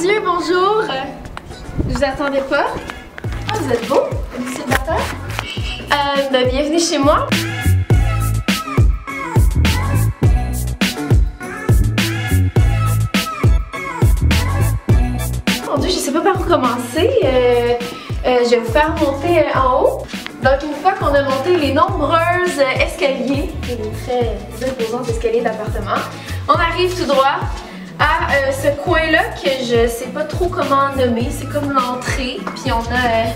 Dieu, bonjour! Je vous attendais pas. Ah, vous êtes beau, vous célibataire. Bienvenue chez moi. Mon Dieu, je sais pas par où commencer. Je vais vous faire monter en haut. Donc, une fois qu'on a monté les nombreuses escaliers, les très imposants escaliers d'appartement, on arrive tout droit à ce coin-là que je sais pas trop comment nommer. C'est comme l'entrée, puis on a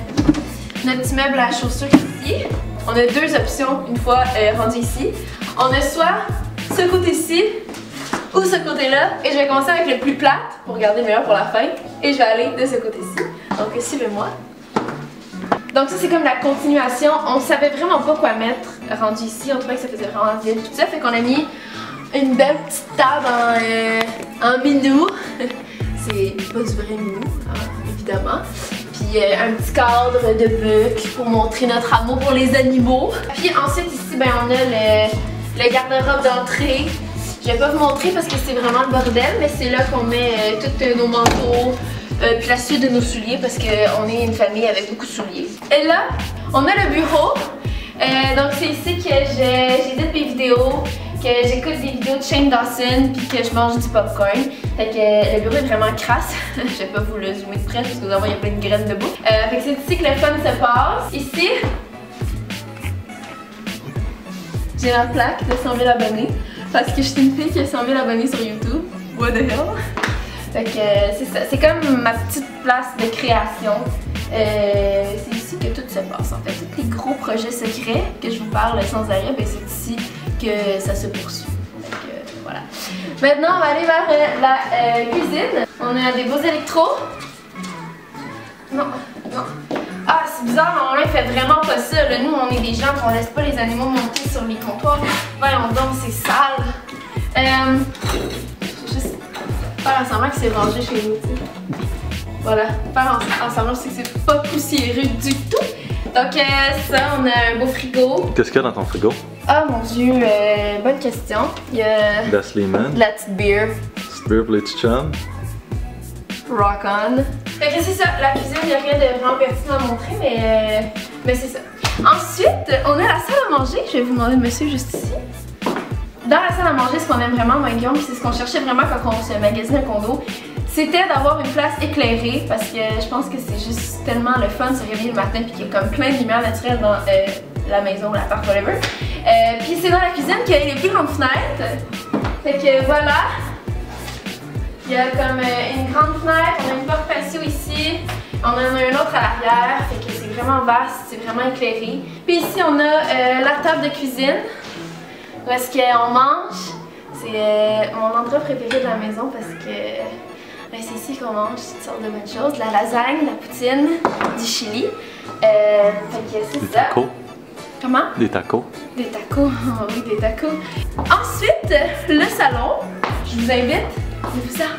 notre petit meuble à chaussures ici. On a deux options une fois rendu ici. On a soit ce côté-ci ou ce côté-là. Et je vais commencer avec le plus plate pour garder le meilleur pour la fin. Et je vais aller de ce côté-ci. Donc, suivez-moi. Donc ça c'est comme la continuation, on savait vraiment pas quoi mettre rendu ici, on trouvait que ça faisait vraiment vide tout ça, fait qu'on a mis une belle petite table en minou, c'est pas du vrai minou, hein, évidemment, puis un petit cadre de buc pour montrer notre amour pour les animaux. Puis ensuite ici ben on a le garde-robe d'entrée. Je vais pas vous montrer parce que c'est vraiment le bordel, mais c'est là qu'on met tous nos manteaux. Puis la suite de nos souliers parce qu'on est une famille avec beaucoup de souliers. Et là, on a le bureau. Donc c'est ici que j'édite mes vidéos, que j'écoute des vidéos de Shane Dawson, puis que je mange du popcorn. Fait que le bureau est vraiment crasse. Je vais pas vous le zoomer de près parce que vous allez voir, il y a plein de graines debout. Fait que c'est ici que le fun se passe. Ici, j'ai la plaque de 100 000 abonnés parce que je suis une fille qui a 100 000 abonnés sur YouTube. What the hell? Fait que c'est ça, c'est comme ma petite place de création. C'est ici que tout se passe en fait. Tous les gros projets secrets que je vous parle sans arrêt, ben c'est ici que ça se poursuit. Fait que voilà. Maintenant on va aller vers la cuisine. On a des beaux électros. Non, non. Ah c'est bizarre, normalement il fait vraiment pas ça. Là, nous on est des gens qu'on laisse pas les animaux monter sur les comptoirs. Voyons donc, c'est sale. Faire en semblant que c'est rangé chez nous, tu sais. Voilà, faire en semblant que c'est pas poussiéreux du tout. Donc ça, on a un beau frigo. Qu'est-ce qu'il y a dans ton frigo? Ah mon Dieu, bonne question. Il y a Das Lehman. de la petite bière. Petite bière pour les petits chums. Rock on. Fait que c'est ça, la cuisine, il n'y a rien de vraiment pertinent à montrer, mais c'est ça. Ensuite, on a la salle à manger. Je vais vous demander de me suivre juste ici. Dans la salle à manger, ce qu'on aime vraiment, moi et Guillaume, c'est ce qu'on cherchait vraiment quand on se magasinait un condo, c'était d'avoir une place éclairée parce que je pense que c'est juste tellement le fun de se réveiller le matin puis qu'il y a comme plein de lumière naturelle dans la maison ou l'appart, whatever. Puis c'est dans la cuisine qu'il y a les plus grandes fenêtres. Fait que voilà. Il y a comme une grande fenêtre, on a une porte patio ici, on en a une autre à l'arrière, fait que c'est vraiment vaste, c'est vraiment éclairé. Puis ici on a la table de cuisine. Où est-ce qu'on mange? C'est mon endroit préféré de la maison parce que ben, c'est ici qu'on mange toutes sortes de bonnes choses. De la lasagne, de la poutine, du chili. Fait que c'est ça. Des tacos. Comment? Des tacos. Des tacos, oh oui, des tacos. Ensuite, le salon. Je vous invite, c'est ça.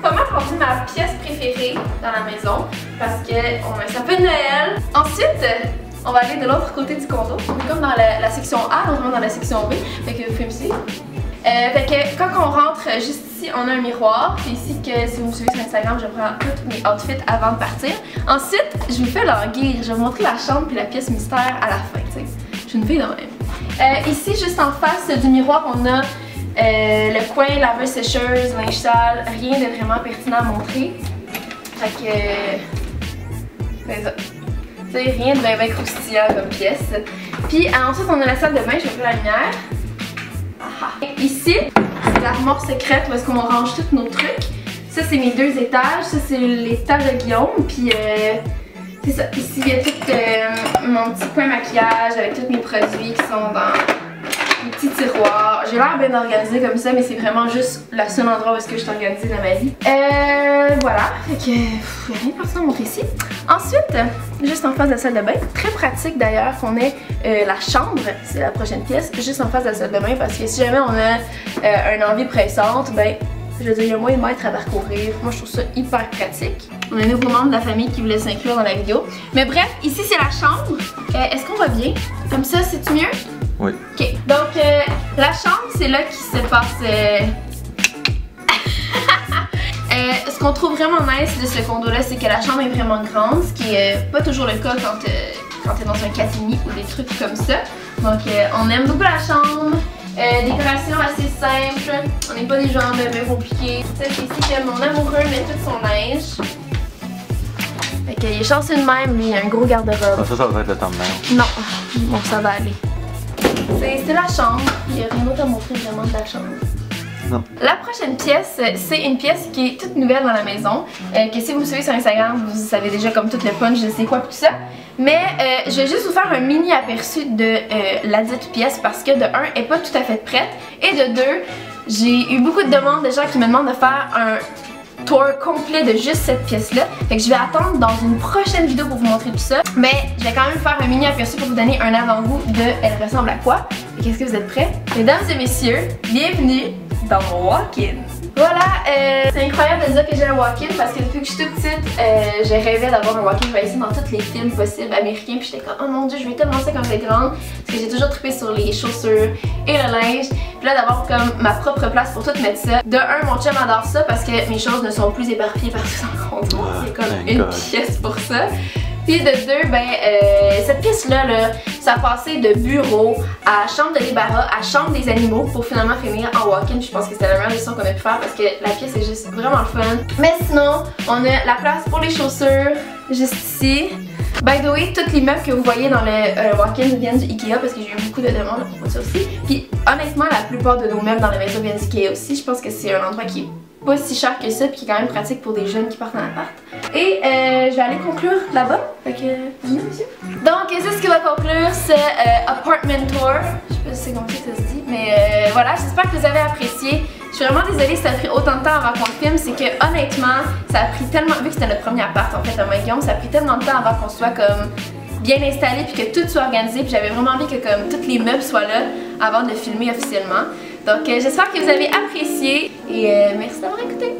Pas mal rendu ma pièce préférée dans la maison parce qu'on a un sapin de Noël. Ensuite, on va aller de l'autre côté du condo. On est comme dans la section A, on rentre dans la section B. Fait que vous pouvez me suivre. Fait que quand on rentre juste ici, on a un miroir. C'est ici que si vous me suivez sur Instagram, je prends tous mes outfits avant de partir. Ensuite, je vous fais languir. Je vais vous montrer la chambre puis la pièce mystère à la fin. T'sais. Je suis une fille de même. Ici, juste en face du miroir, on a le coin laveuse sécheuse, linge sale. Rien de vraiment pertinent à montrer. Fait que c'est ça. Rien de bien croustillant comme pièce. Puis ensuite on a la salle de bain, je vais faire la lumière. Ici, c'est l'armoire secrète où est-ce qu'on range tous nos trucs. Ça c'est mes deux étages, ça c'est l'étage de Guillaume. Puis c'est ça, ici il y a tout mon petit coin maquillage avec tous mes produits qui sont dans les petits tiroirs. J'ai l'air bien organisée comme ça, mais c'est vraiment juste le seul endroit où est-ce que je suis organisée dans ma vie. Voilà, fait que il n'y a rien de particulier à montrer ici. Ensuite, juste en face de la salle de bain, très pratique d'ailleurs qu'on ait la chambre, c'est la prochaine pièce, juste en face de la salle de bain parce que si jamais on a une envie pressante, ben je veux dire, il y a moins de mètres à parcourir. Moi je trouve ça hyper pratique. On a un nouveau membre de la famille qui voulait s'inclure dans la vidéo. Mais bref, ici c'est la chambre. Est-ce qu'on va bien? Comme ça, c'est-tu mieux? Oui. Ok, donc la chambre, c'est là qu'il se passe Ce qu'on trouve vraiment nice de ce condo-là, c'est que la chambre est vraiment grande, ce qui est pas toujours le cas quand t'es dans un 4,5 ou des trucs comme ça. Donc on aime beaucoup la chambre. Décoration assez simple, on n'est pas des gens bien compliqués. C'est ici que mon amoureux met tout son linge. Fait qu'il est chanceux de même, lui, il a un gros garde-robe. Ah, ça va être le thumbnail. Non, bon, ça va aller. C'est la chambre, il n'y a rien d'autre à montrer vraiment de la chambre. Non. La prochaine pièce, c'est une pièce qui est toute nouvelle dans la maison, que si vous me suivez sur Instagram, vous savez déjà comme tout le punch, je sais quoi tout ça. Mais je vais juste vous faire un mini aperçu de la dite pièce parce que de 1, elle n'est pas tout à fait prête et de 2, j'ai eu beaucoup de demandes de gens qui me demandent de faire un tour complet de juste cette pièce-là. Fait que je vais attendre dans une prochaine vidéo pour vous montrer tout ça. Mais je vais quand même faire un mini aperçu pour vous donner un avant-goût de elle ressemble à quoi. Et qu'est-ce que vous êtes prêts? Mesdames et messieurs, bienvenue dans mon walk-in. Voilà, c'est incroyable de dire que j'ai un walk-in parce que depuis que je suis toute petite, j'ai rêvé d'avoir un walk-in. Je voyais ça dans tous les films possibles américains. Puis j'étais comme, oh mon dieu, je vais tellement ça quand je vais être grande. Parce que j'ai toujours trippé sur les chaussures et le linge. Puis là, d'avoir comme ma propre place pour tout mettre ça. De 1, mon chum adore ça parce que mes choses ne sont plus éparpillées partout dans le condo. C'est comme une pièce pour ça. Puis de 2, ben, cette pièce-là, ça a passé de bureau à chambre de débarras à chambre des animaux pour finalement finir en walk-in. Je pense que c'était la meilleure décision qu'on a pu faire parce que la pièce est juste vraiment le fun. Mais sinon, on a la place pour les chaussures juste ici. By the way, tous les meubles que vous voyez dans le walk-in viennent du Ikea parce que j'ai eu beaucoup de demandes à propos de ça aussi. Puis honnêtement, la plupart de nos meubles dans la maison viennent du Ikea aussi. Je pense que c'est un endroit qui est pas si cher que ça puis qui est quand même pratique pour des jeunes qui partent en appart. Et je vais aller conclure là-bas. Fait que, venez monsieur. Donc c'est ce qui va conclure ce apartment tour. Je sais pas si c'est comme ça que ça se dit, mais voilà, j'espère que vous avez apprécié. Je suis vraiment désolée si ça a pris autant de temps avant qu'on le filme, c'est que honnêtement, ça a pris tellement, vu que c'était notre premier appart en fait à Guillaume, ça a pris tellement de temps avant qu'on soit comme bien installé puis que tout soit organisé, puis j'avais vraiment envie que comme tous les meubles soient là avant de filmer officiellement. Donc j'espère que vous avez apprécié et merci d'avoir écouté.